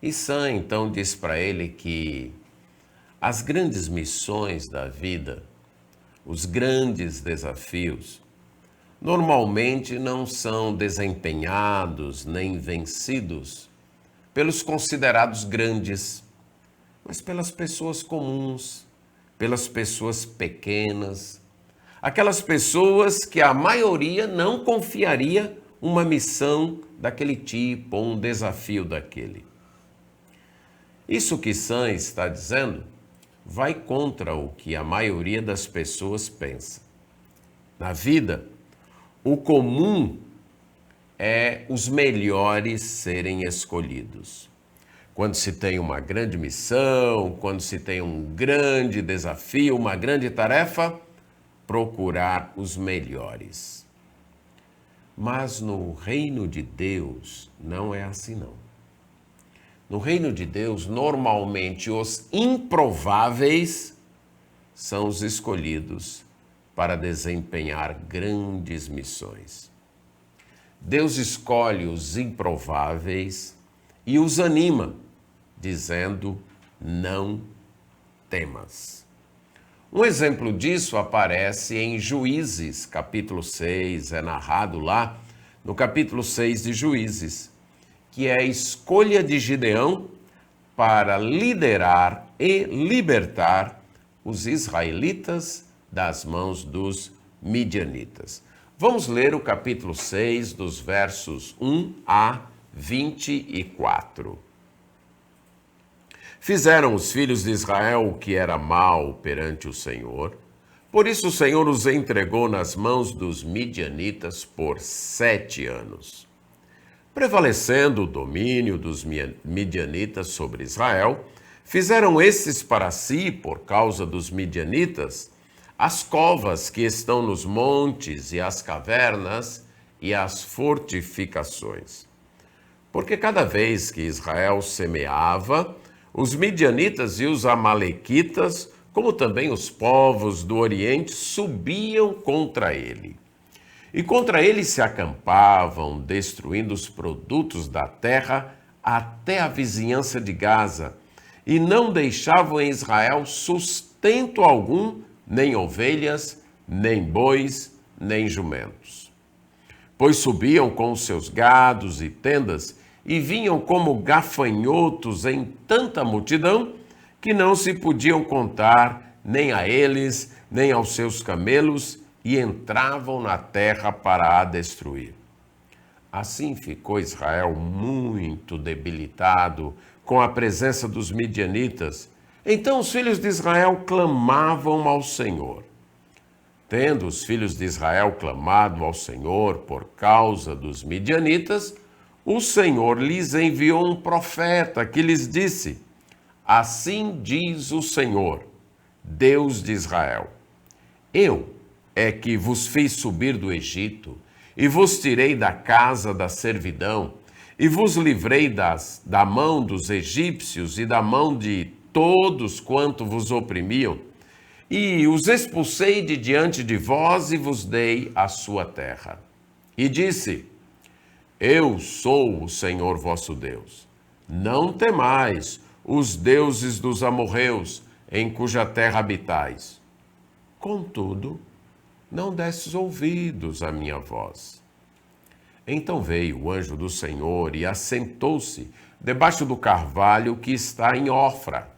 E Sam então diz para ele que as grandes missões da vida, os grandes desafios, normalmente não são desempenhados nem vencidos pelos considerados grandes, mas pelas pessoas comuns, pelas pessoas pequenas, aquelas pessoas que a maioria não confiaria uma missão daquele tipo, ou um desafio daquele. Isso que Sam está dizendo vai contra o que a maioria das pessoas pensa. Na vida, o comum é os melhores serem escolhidos. Quando se tem uma grande missão, quando se tem um grande desafio, uma grande tarefa, procurar os melhores. Mas no reino de Deus não é assim não. No reino de Deus, normalmente os improváveis são os escolhidos para desempenhar grandes missões. Deus escolhe os improváveis e os anima, dizendo: não temas. Um exemplo disso aparece em Juízes, capítulo 6, é narrado lá no capítulo 6 de Juízes, que é a escolha de Gideão para liderar e libertar os israelitas das mãos dos midianitas. Vamos ler o capítulo 6, dos versos 1 a 24. Fizeram os filhos de Israel o que era mal perante o Senhor, por isso o Senhor os entregou nas mãos dos midianitas por 7 anos. Prevalecendo o domínio dos midianitas sobre Israel, fizeram esses para si, por causa dos midianitas, as covas que estão nos montes e as cavernas e as fortificações. Porque cada vez que Israel semeava, os midianitas e os amalequitas, como também os povos do Oriente, subiam contra ele. E contra ele se acampavam, destruindo os produtos da terra até a vizinhança de Gaza, e não deixavam em Israel sustento algum, nem ovelhas, nem bois, nem jumentos. Pois subiam com os seus gados e tendas, e vinham como gafanhotos em tanta multidão, que não se podiam contar nem a eles, nem aos seus camelos, e entravam na terra para a destruir. Assim ficou Israel muito debilitado com a presença dos midianitas. Então os filhos de Israel clamavam ao Senhor. Tendo os filhos de Israel clamado ao Senhor por causa dos midianitas, o Senhor lhes enviou um profeta que lhes disse: assim diz o Senhor, Deus de Israel: eu é que vos fiz subir do Egito, e vos tirei da casa da servidão, e vos livrei da mão dos egípcios e da mão de todos quanto vos oprimiam, e os expulsei de diante de vós e vos dei a sua terra. E disse: eu sou o Senhor vosso Deus. Não temais os deuses dos amorreus, em cuja terra habitais. Contudo, não destes ouvidos à minha voz. Então veio o anjo do Senhor e assentou-se debaixo do carvalho que está em Ofra,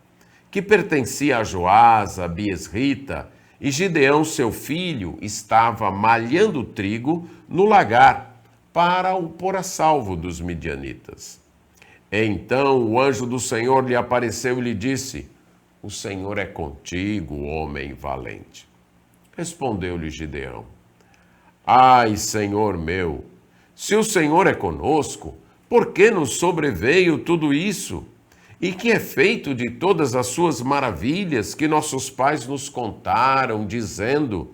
que pertencia a Joás, a Biesrita, e Gideão, seu filho, estava malhando trigo no lagar para o pôr a salvo dos midianitas. Então o anjo do Senhor lhe apareceu e lhe disse: o Senhor é contigo, homem valente. Respondeu-lhe Gideão: ai, Senhor meu, se o Senhor é conosco, por que nos sobreveio tudo isso? E que é feito de todas as suas maravilhas que nossos pais nos contaram, dizendo: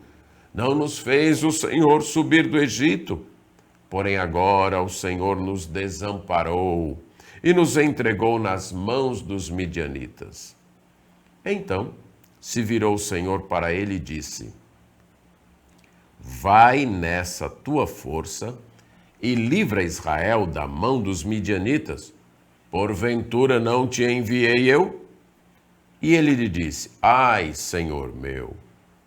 não nos fez o Senhor subir do Egito? Porém agora o Senhor nos desamparou e nos entregou nas mãos dos midianitas. Então se virou o Senhor para ele e disse: vai nessa tua força e livra Israel da mão dos midianitas, Porventura não te enviei eu? E ele lhe disse: Ai, Senhor meu,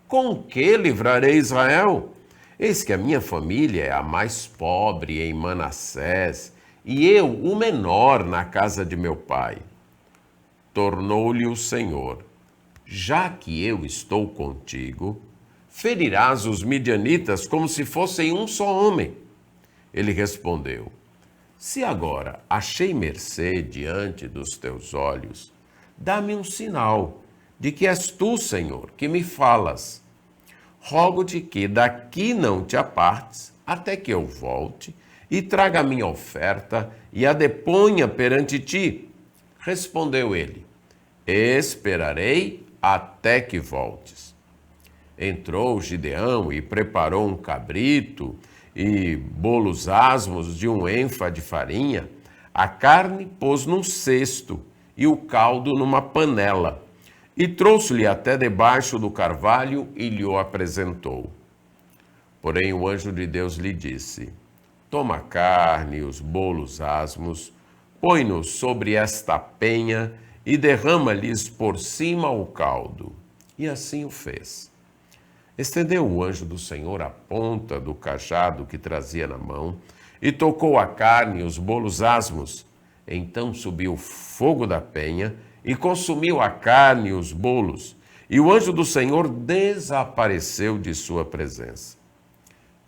com que livrarei Israel? Eis que a minha família é a mais pobre em Manassés, e eu o menor na casa de meu pai. Tornou-lhe o Senhor: Já que eu estou contigo, ferirás os midianitas como se fossem um só homem. Ele respondeu: Se agora achei mercê diante dos teus olhos, dá-me um sinal de que és tu, Senhor, que me falas. Rogo-te que daqui não te apartes, até que eu volte e traga a minha oferta e a deponha perante ti. Respondeu ele: Esperarei até que voltes. Entrou Gideão e preparou um cabrito e bolos asmos de um êfa de farinha. A carne pôs num cesto e o caldo numa panela. E trouxe-lhe até debaixo do carvalho e lhe o apresentou. Porém o anjo de Deus lhe disse: Toma a carne e os bolos asmos, põe-nos sobre esta penha e derrama-lhes por cima o caldo. E assim o fez. Estendeu o anjo do Senhor a ponta do cajado que trazia na mão e tocou a carne e os bolos asmos. Então subiu o fogo da penha e consumiu a carne e os bolos, e o anjo do Senhor desapareceu de sua presença.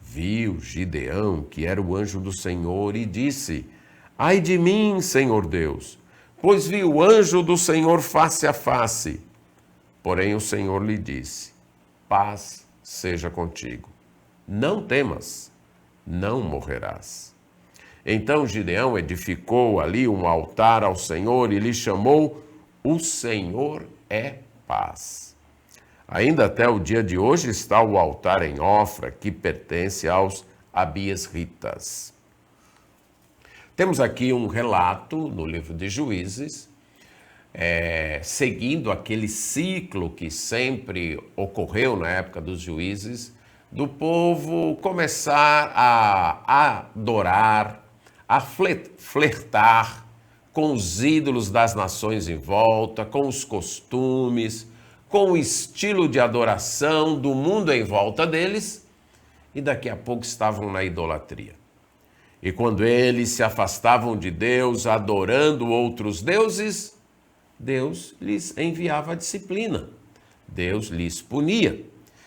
Viu Gideão que era o anjo do Senhor e disse: Ai de mim, Senhor Deus, pois vi o anjo do Senhor face a face. Porém o Senhor lhe disse: Paz seja contigo. Não temas, não morrerás. Então Gideão edificou ali um altar ao Senhor e lhe chamou: O Senhor é paz. Ainda até o dia de hoje está o altar em Ofra, que pertence aos abiesritas. Temos aqui um relato no livro de Juízes, seguindo aquele ciclo que sempre ocorreu na época dos juízes, do povo começar a adorar, a flertar com os ídolos das nações em volta, com os costumes, com o estilo de adoração do mundo em volta deles, e daqui a pouco estavam na idolatria. E quando eles se afastavam de Deus, adorando outros deuses, Deus lhes enviava a disciplina, Deus lhes punia.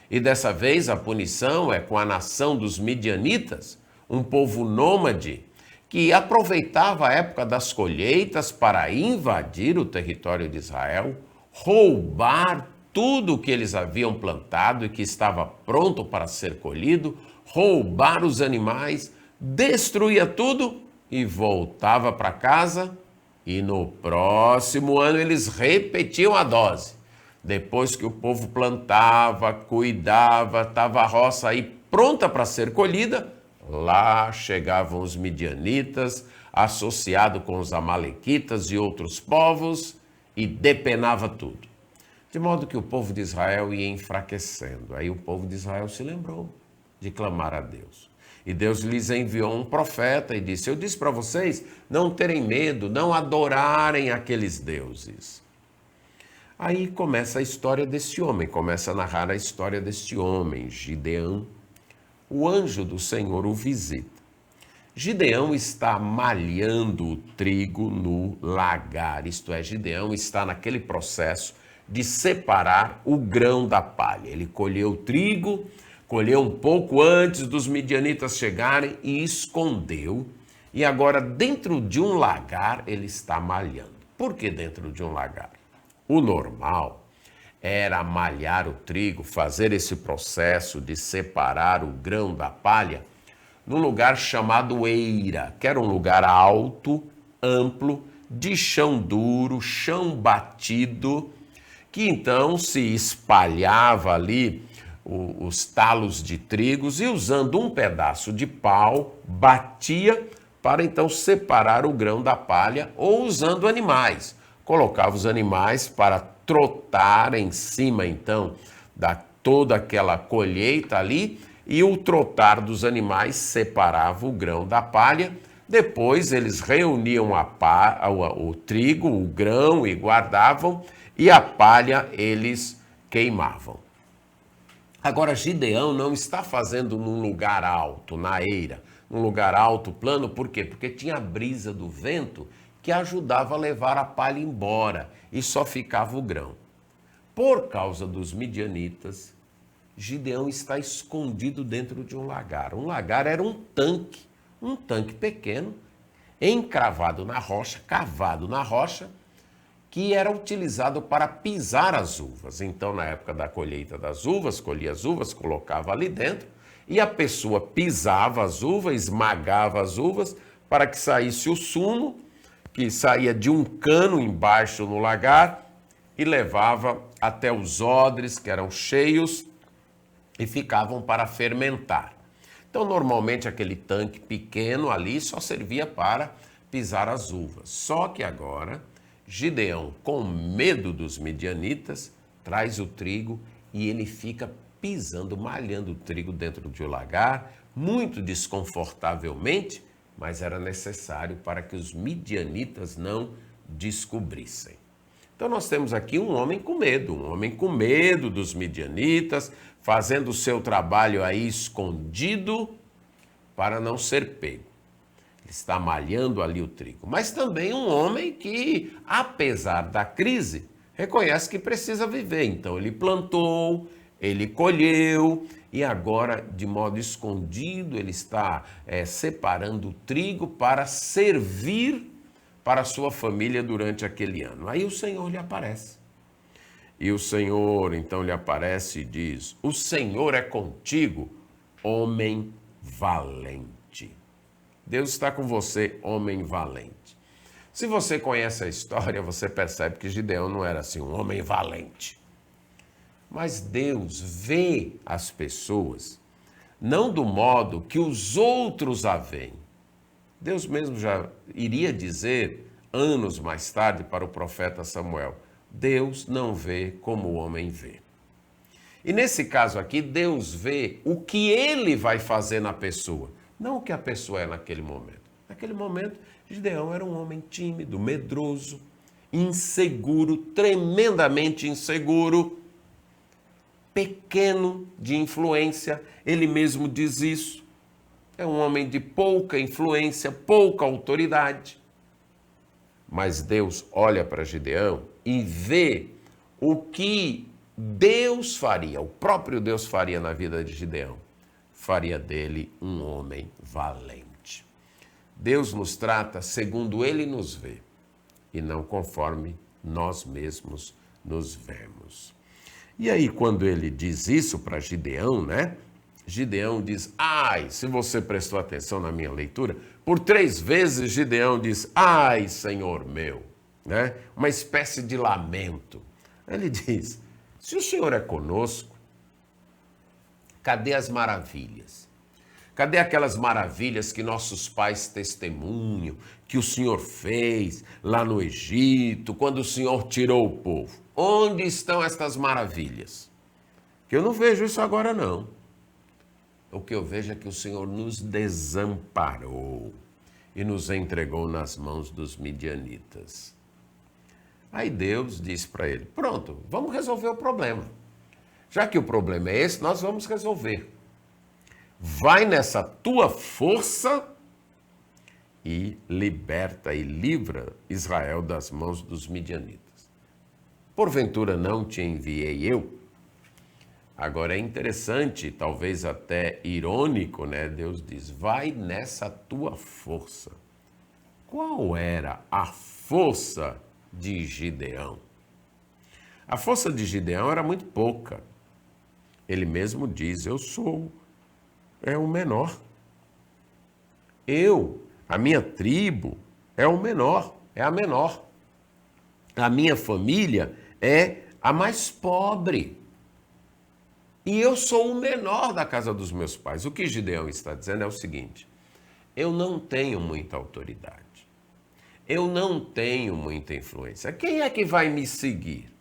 E dessa vez a punição é com a nação dos midianitas, um povo nômade, que aproveitava a época das colheitas para invadir o território de Israel, roubar tudo o que eles haviam plantado e que estava pronto para ser colhido, roubar os animais, destruía tudo e voltava para casa, e no próximo ano eles repetiam a dose. Depois que o povo plantava, cuidava, estava a roça aí pronta para ser colhida, lá chegavam os midianitas, associado com os amalequitas e outros povos, e depenava tudo. De modo que o povo de Israel ia enfraquecendo. Aí o povo de Israel se lembrou de clamar a Deus. E Deus lhes enviou um profeta e disse: Eu disse para vocês não terem medo, não adorarem aqueles deuses. Aí começa a história desse homem, começa a narrar a história deste homem, Gideão. O anjo do Senhor o visita. Gideão está malhando o trigo no lagar, isto é, Gideão está naquele processo de separar o grão da palha. Ele colheu o trigo, colheu um pouco antes dos midianitas chegarem e escondeu. E agora dentro de um lagar ele está malhando. Por que dentro de um lagar? O normal era malhar o trigo, fazer esse processo de separar o grão da palha num lugar chamado eira, que era um lugar alto, amplo, de chão duro, chão batido, que então se espalhava ali os talos de trigos e usando um pedaço de pau, batia para então separar o grão da palha, ou usando animais. Colocava os animais para trotar em cima então da toda aquela colheita ali, e o trotar dos animais separava o grão da palha, Depois eles reuniam o trigo, o grão e guardavam, e a palha eles queimavam. Agora, Gideão não está fazendo num lugar alto, na eira, num lugar alto, plano, por quê? Porque tinha a brisa do vento que ajudava a levar a palha embora e só ficava o grão. Por causa dos midianitas, Gideão está escondido dentro de um lagar. Um lagar era um tanque pequeno, encravado na rocha, cavado na rocha, que era utilizado para pisar as uvas. Então, na época da colheita das uvas, colhia as uvas, colocava ali dentro, e a pessoa pisava as uvas, esmagava as uvas, para que saísse o sumo, que saía de um cano embaixo no lagar, e levava até os odres, que eram cheios, e ficavam para fermentar. Então, normalmente, aquele tanque pequeno ali só servia para pisar as uvas. Só que agora, Gideão, com medo dos midianitas, traz o trigo e ele fica pisando, malhando o trigo dentro de um lagar, muito desconfortavelmente, mas era necessário para que os midianitas não descobrissem. Então nós temos aqui um homem com medo dos midianitas, fazendo o seu trabalho aí escondido para não ser pego. Ele está malhando ali o trigo. Mas também um homem que, apesar da crise, reconhece que precisa viver. Então ele plantou, ele colheu e agora, de modo escondido, ele está separando o trigo para servir para a sua família durante aquele ano. Aí o Senhor lhe aparece. E o Senhor então lhe aparece e diz: o Senhor é contigo, homem valente. Deus está com você, homem valente. Se você conhece a história, você percebe que Gideão não era assim, um homem valente. Mas Deus vê as pessoas não do modo que os outros a veem. Deus mesmo já iria dizer, anos mais tarde, para o profeta Samuel: Deus não vê como o homem vê. E nesse caso aqui, Deus vê o que ele vai fazer na pessoa, não o que a pessoa é naquele momento. Naquele momento, Gideão era um homem tímido, medroso, inseguro, tremendamente inseguro, pequeno de influência. Ele mesmo diz isso. É um homem de pouca influência, pouca autoridade. Mas Deus olha para Gideão e vê o que Deus faria, o próprio Deus faria na vida de Gideão. Faria dele um homem valente. Deus nos trata segundo ele nos vê e não conforme nós mesmos nos vemos. E aí, quando ele diz isso para Gideão, né? Gideão diz: ai, se você prestou atenção na minha leitura, por 3 vezes Gideão diz: ai, Senhor meu, né? Uma espécie de lamento. Ele diz: se o Senhor é conosco, cadê as maravilhas? Cadê aquelas maravilhas que nossos pais testemunham, que o Senhor fez lá no Egito, quando o Senhor tirou o povo? Onde estão estas maravilhas? Que eu não vejo isso agora, não. O que eu vejo é que o Senhor nos desamparou e nos entregou nas mãos dos midianitas. Aí Deus disse para ele: pronto, vamos resolver o problema. Já que o problema é esse, nós vamos resolver. Vai nessa tua força e liberta e livra Israel das mãos dos midianitas. Porventura não te enviei eu? Agora é interessante, talvez até irônico, né? Deus diz: vai nessa tua força. Qual era a força de Gideão? A força de Gideão era muito pouca. Ele mesmo diz: eu sou o menor. A minha tribo é o menor, é a menor. A minha família é a mais pobre. E eu sou o menor da casa dos meus pais. O que Gideão está dizendo é o seguinte: eu não tenho muita autoridade. Eu não tenho muita influência. Quem é que vai me seguir?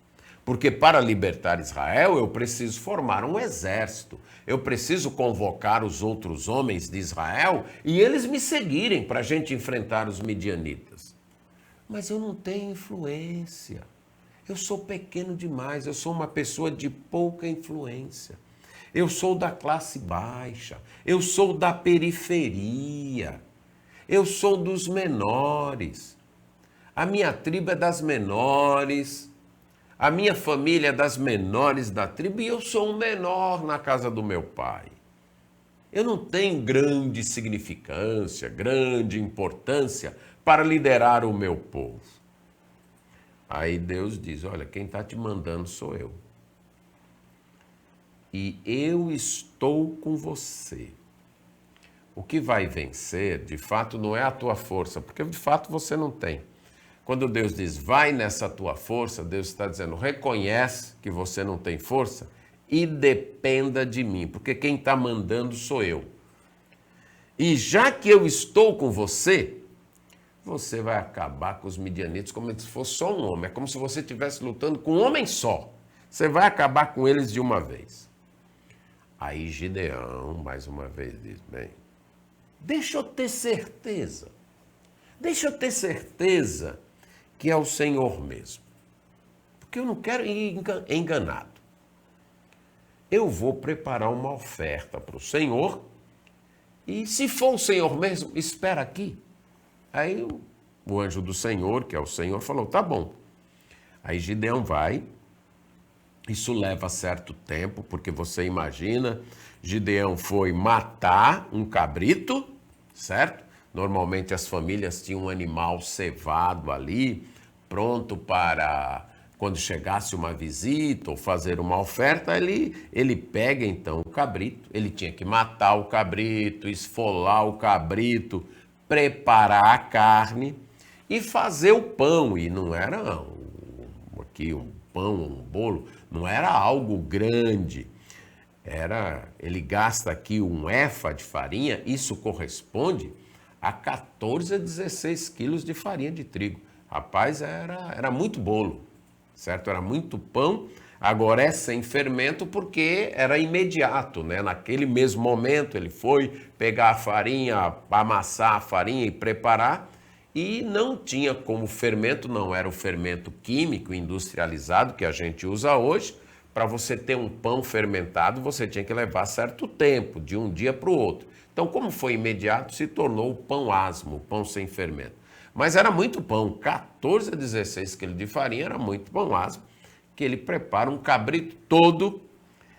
Porque para libertar Israel, eu preciso formar um exército. Eu preciso convocar os outros homens de Israel e eles me seguirem para a gente enfrentar os midianitas. Mas eu não tenho influência. Eu sou pequeno demais, eu sou uma pessoa de pouca influência. Eu sou da classe baixa, eu sou da periferia, eu sou dos menores. A minha tribo é das menores, a minha família é das menores da tribo e eu sou o menor na casa do meu pai. Eu não tenho grande significância, grande importância para liderar o meu povo. Aí Deus diz, olha, quem está te mandando sou eu. E eu estou com você. O que vai vencer, de fato, não é a tua força, porque de fato você não tem. Quando Deus diz, vai nessa tua força, Deus está dizendo, reconhece que você não tem força e dependa de mim, porque quem está mandando sou eu. E já que eu estou com você, você vai acabar com os midianitas como se fosse só um homem. É como se você estivesse lutando com um homem só. Você vai acabar com eles de uma vez. Aí Gideão, mais uma vez, diz, bem, deixa eu ter certeza. Deixa eu ter certeza que é o Senhor mesmo. Porque eu não quero ir enganado. Eu vou preparar uma oferta para o Senhor e se for o Senhor mesmo, espera aqui. Aí o anjo do Senhor, que é o Senhor, falou, tá bom. Aí Gideão vai, isso leva certo tempo, porque você imagina, Gideão foi matar um cabrito, certo? Normalmente as famílias tinham um animal cevado ali, pronto para quando chegasse uma visita ou fazer uma oferta, ele pega então o cabrito, ele tinha que matar o cabrito, esfolar o cabrito, preparar a carne e fazer o pão. E não era aqui um pão, um bolo, não era algo grande. Ele gasta aqui um efa de farinha, isso corresponde a 14 a 16 quilos de farinha de trigo. Rapaz, era muito bolo, certo? Era muito pão. Agora é sem fermento porque era imediato, né? Naquele mesmo momento ele foi pegar a farinha, amassar a farinha e preparar e não tinha como fermento, não era o fermento químico industrializado que a gente usa hoje. Para você ter um pão fermentado, você tinha que levar certo tempo, de um dia para o outro. Então, como foi imediato, se tornou o pão asmo, o pão sem fermento. Mas era muito pão, 14 a 16 quilos de farinha, era muito pão asmo, que ele prepara um cabrito todo,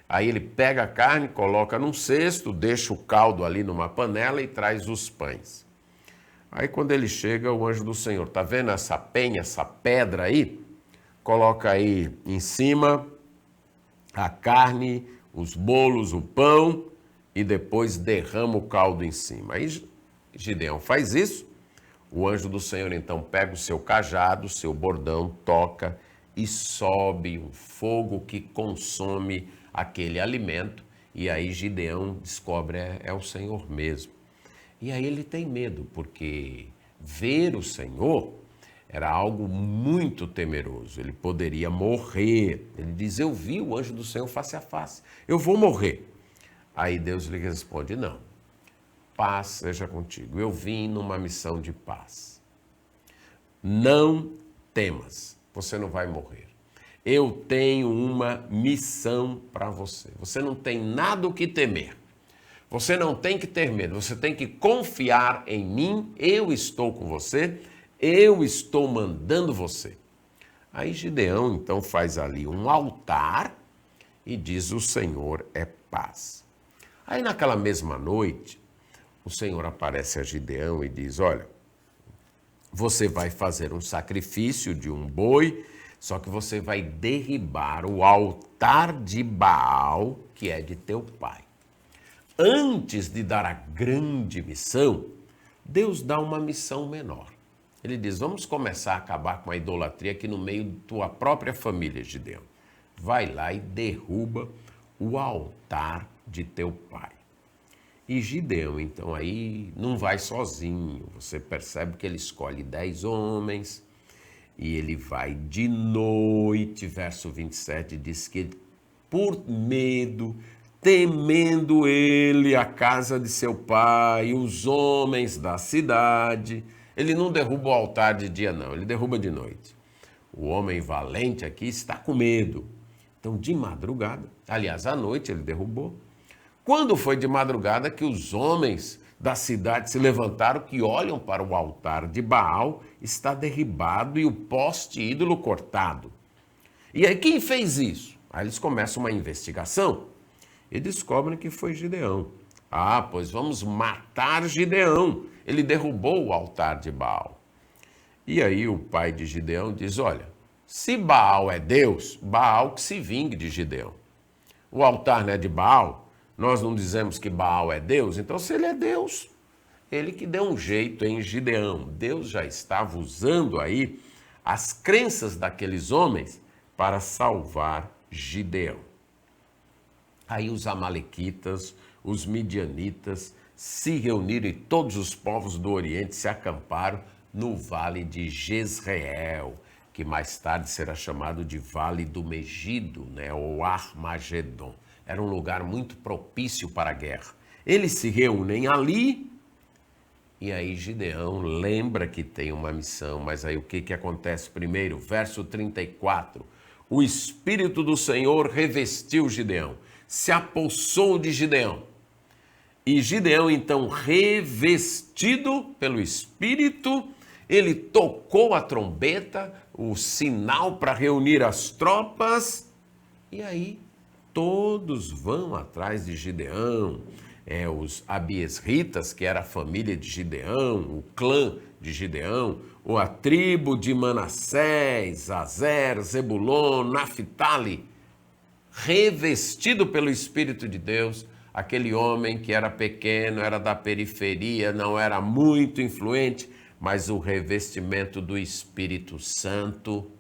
aí ele pega a carne, coloca num cesto, deixa o caldo ali numa panela e traz os pães. Aí quando ele chega, o anjo do Senhor, tá vendo essa penha, essa pedra aí? Coloca aí em cima a carne, os bolos, o pão e depois derrama o caldo em cima. Aí Gideão faz isso, o anjo do Senhor então pega o seu cajado, o seu bordão, toca e sobe um fogo que consome aquele alimento e aí Gideão descobre é o Senhor mesmo. E aí ele tem medo, porque ver o Senhor era algo muito temeroso, ele poderia morrer. Ele diz, eu vi o anjo do Senhor face a face, eu vou morrer. Aí Deus lhe responde, não, paz seja contigo, eu vim numa missão de paz. Não temas, você não vai morrer. Eu tenho uma missão para você, você não tem nada o que temer. Você não tem que ter medo, você tem que confiar em mim, eu estou com você, eu estou mandando você. Aí Gideão então faz ali um altar e diz, o Senhor é paz. Aí naquela mesma noite, o Senhor aparece a Gideão e diz, olha, você vai fazer um sacrifício de um boi, só que você vai derribar o altar de Baal, que é de teu pai. Antes de dar a grande missão, Deus dá uma missão menor. Ele diz, vamos começar a acabar com a idolatria aqui no meio da tua própria família, Gideão. Vai lá e derruba o altar de teu pai. E Gideão, então, aí não vai sozinho. Você percebe que ele escolhe 10 homens E ele vai de noite, verso 27, diz que por medo, temendo ele a casa de seu pai, os homens da cidade, ele não derruba o altar de dia não, ele derruba de noite. O homem valente aqui está com medo. Então, de madrugada, aliás, à noite ele derrubou. Quando foi de madrugada que os homens da cidade se levantaram, que olham para o altar de Baal, está derribado e o poste ídolo cortado. E aí quem fez isso? Aí eles começam uma investigação e descobrem que foi Gideão. Ah, pois vamos matar Gideão. Ele derrubou o altar de Baal. E aí o pai de Gideão diz, olha, se Baal é Deus, Baal que se vingue de Gideão. O altar não é de Baal, nós não dizemos que Baal é Deus, então se ele é Deus, ele que deu um jeito em Gideão. Deus já estava usando aí as crenças daqueles homens para salvar Gideão. Aí os amalequitas, os midianitas se reuniram e todos os povos do Oriente se acamparam no vale de Jezreel, que mais tarde será chamado de Vale do Megido, né, ou Armagedon. Era um lugar muito propício para a guerra. Eles se reúnem ali e aí Gideão lembra que tem uma missão, mas aí o que acontece primeiro? Verso 34. O Espírito do Senhor revestiu Gideão, se apossou de Gideão. E Gideão, então, revestido pelo Espírito, ele tocou a trombeta, o sinal para reunir as tropas, e aí todos vão atrás de Gideão. Os abiesritas, que era a família de Gideão, o clã de Gideão, ou a tribo de Manassés, Azer, Zebulon, Naphtali, revestido pelo Espírito de Deus, aquele homem que era pequeno, era da periferia, não era muito influente, mas o revestimento do Espírito Santo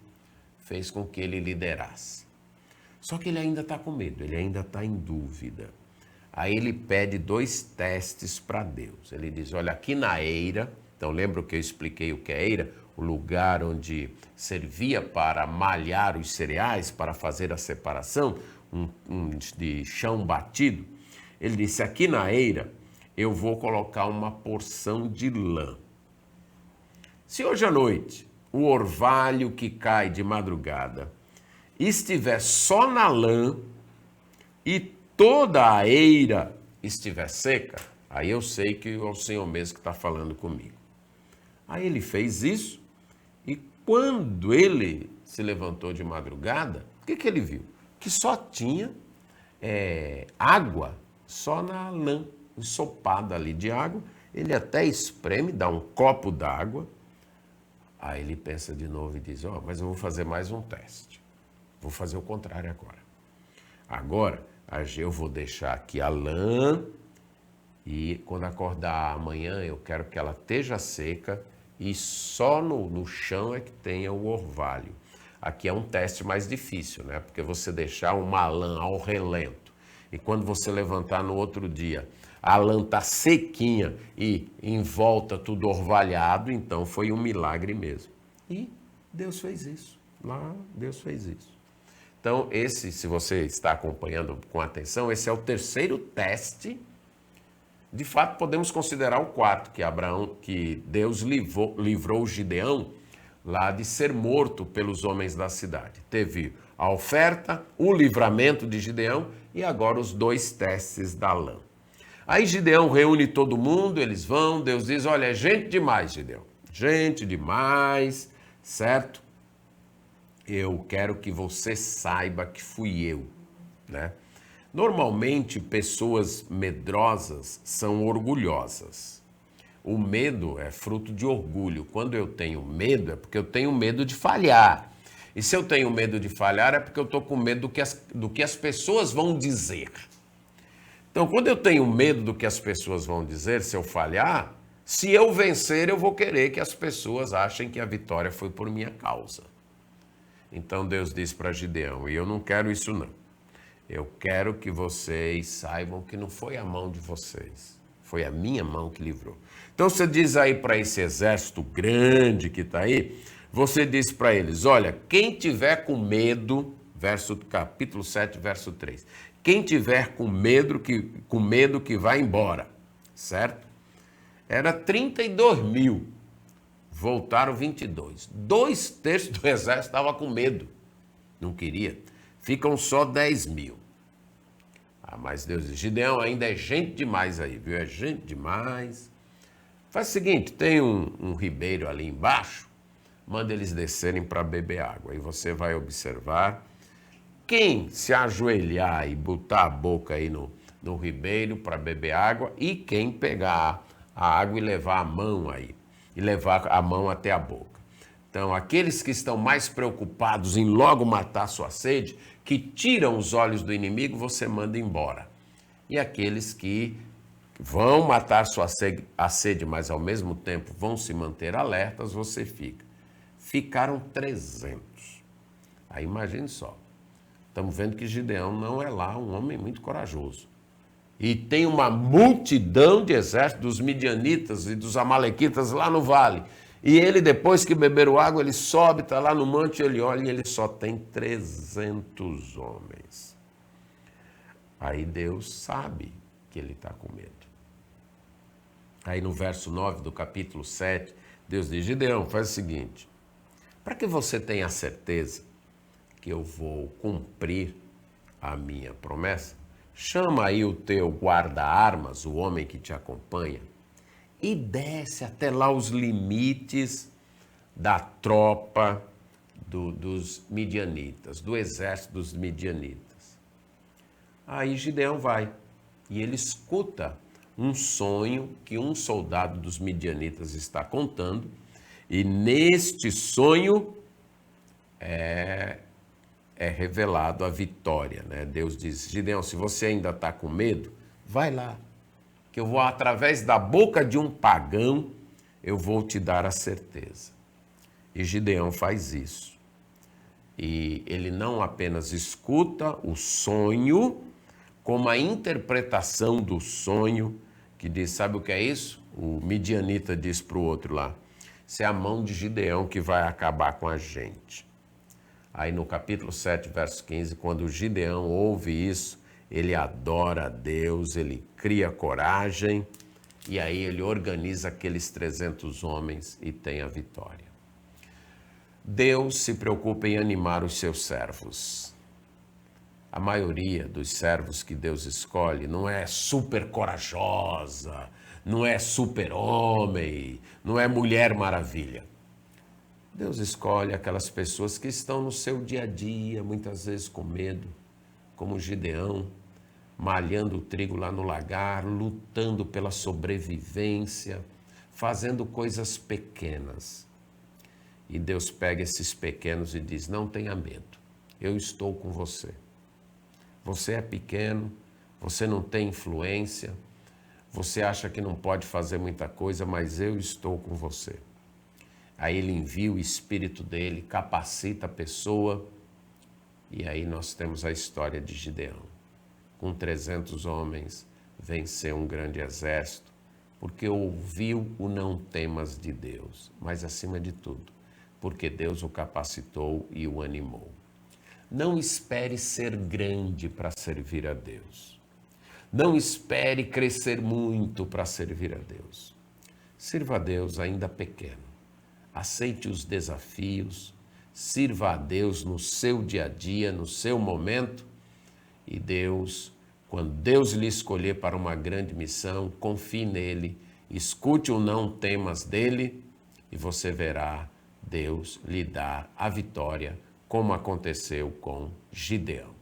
fez com que ele liderasse. Só que ele ainda está com medo, ele ainda está em dúvida. Aí ele pede 2 testes para Deus. Ele diz, olha, aqui na eira, então lembra que eu expliquei o que é eira? O lugar onde servia para malhar os cereais, para fazer a separação, de chão batido. Ele disse, aqui na eira eu vou colocar uma porção de lã. Se hoje à noite o orvalho que cai de madrugada estiver só na lã e toda a eira estiver seca, aí eu sei que é o Senhor mesmo que está falando comigo. Aí ele fez isso e quando ele se levantou de madrugada, o que ele viu? Que só tinha água, só na lã, ensopada ali de água. Ele até espreme, dá um copo d'água. Aí ele pensa de novo e diz, mas eu vou fazer mais um teste. Vou fazer o contrário agora. Agora, eu vou deixar aqui a lã e quando acordar amanhã eu quero que ela esteja seca e só no chão é que tenha o orvalho. Aqui é um teste mais difícil, né? Porque você deixar uma lã ao relento e quando você levantar no outro dia, a lã está sequinha e em volta tudo orvalhado, então foi um milagre mesmo. E Deus fez isso. Lá Deus fez isso. Então, se você está acompanhando com atenção, esse é o 3º teste. De fato, podemos considerar o 4º, que Deus livrou Gideão lá de ser morto pelos homens da cidade. Teve a oferta, o livramento de Gideão e agora os 2 testes da lã. Aí Gideão reúne todo mundo, eles vão, Deus diz, olha, é gente demais, Gideão. Gente demais, certo? Eu quero que você saiba que fui eu, né? Normalmente, pessoas medrosas são orgulhosas. O medo é fruto de orgulho. Quando eu tenho medo, é porque eu tenho medo de falhar. E se eu tenho medo de falhar, é porque eu estou com medo do que as pessoas vão dizer. Então, quando eu tenho medo do que as pessoas vão dizer, se eu falhar, se eu vencer, eu vou querer que as pessoas achem que a vitória foi por minha causa. Então Deus disse para Gideão, e eu não quero isso não. Eu quero que vocês saibam que não foi a mão de vocês, foi a minha mão que livrou. Então você diz aí para esse exército grande que está aí, você diz para eles, olha, quem tiver com medo, capítulo 7, verso 3, quem tiver com medo que vá embora, certo? Era 32 mil, voltaram 22. 2/3 do exército estava com medo, não queria. Ficam só 10 mil. Ah, mas Deus diz, Gideão, ainda é gente demais aí, viu? É gente demais. Faz o seguinte, tem um ribeiro ali embaixo, manda eles descerem para beber água. E você vai observar, quem se ajoelhar e botar a boca aí no ribeiro para beber água, e quem pegar a água e levar a mão aí, e levar a mão até a boca. Então, aqueles que estão mais preocupados em logo matar sua sede, que tiram os olhos do inimigo, você manda embora. E aqueles que vão matar a sede, mas ao mesmo tempo vão se manter alertas, você fica. Ficaram 300. Aí imagine só. Estamos vendo que Gideão não é lá um homem muito corajoso. E tem uma multidão de exércitos dos midianitas e dos amalequitas lá no vale. E ele, depois que beberam água, ele sobe, está lá no monte, ele olha e ele só tem 300 homens. Aí Deus sabe que ele está com medo. Aí no verso 9 do capítulo 7, Deus diz, Gideão, faz o seguinte, para que você tenha certeza que eu vou cumprir a minha promessa, chama aí o teu guarda-armas, o homem que te acompanha, e desce até lá os limites da tropa dos midianitas, do exército dos midianitas. Aí Gideão vai e ele escuta um sonho que um soldado dos midianitas está contando, e neste sonho é revelado a vitória, né? Deus diz, Gideão, se você ainda está com medo, vai lá, que eu vou, através da boca de um pagão, eu vou te dar a certeza. E Gideão faz isso. E ele não apenas escuta o sonho, como a interpretação do sonho, que diz, sabe o que é isso? O midianita diz para o outro lá, isso é a mão de Gideão que vai acabar com a gente. Aí no capítulo 7, verso 15, quando Gideão ouve isso, ele adora a Deus, ele cria coragem, e aí ele organiza aqueles 300 homens e tem a vitória. Deus se preocupa em animar os seus servos. A maioria dos servos que Deus escolhe não é super corajosa, não é super homem, não é mulher maravilha. Deus escolhe aquelas pessoas que estão no seu dia a dia, muitas vezes com medo, como Gideão, malhando o trigo lá no lagar, lutando pela sobrevivência, fazendo coisas pequenas. E Deus pega esses pequenos e diz, não tenha medo, eu estou com você. Você é pequeno, você não tem influência, você acha que não pode fazer muita coisa, mas eu estou com você. Aí ele envia o Espírito dele, capacita a pessoa, e aí nós temos a história de Gideão. Com 300 homens, venceu um grande exército, porque ouviu o não temas de Deus, mas acima de tudo, porque Deus o capacitou e o animou. Não espere ser grande para servir a Deus. Não espere crescer muito para servir a Deus. Sirva a Deus ainda pequeno. Aceite os desafios, sirva a Deus no seu dia a dia, no seu momento, e Deus, quando Deus lhe escolher para uma grande missão, confie nele, escute o não temas dele, e você verá Deus lhe dar a vitória, como aconteceu com Gideão.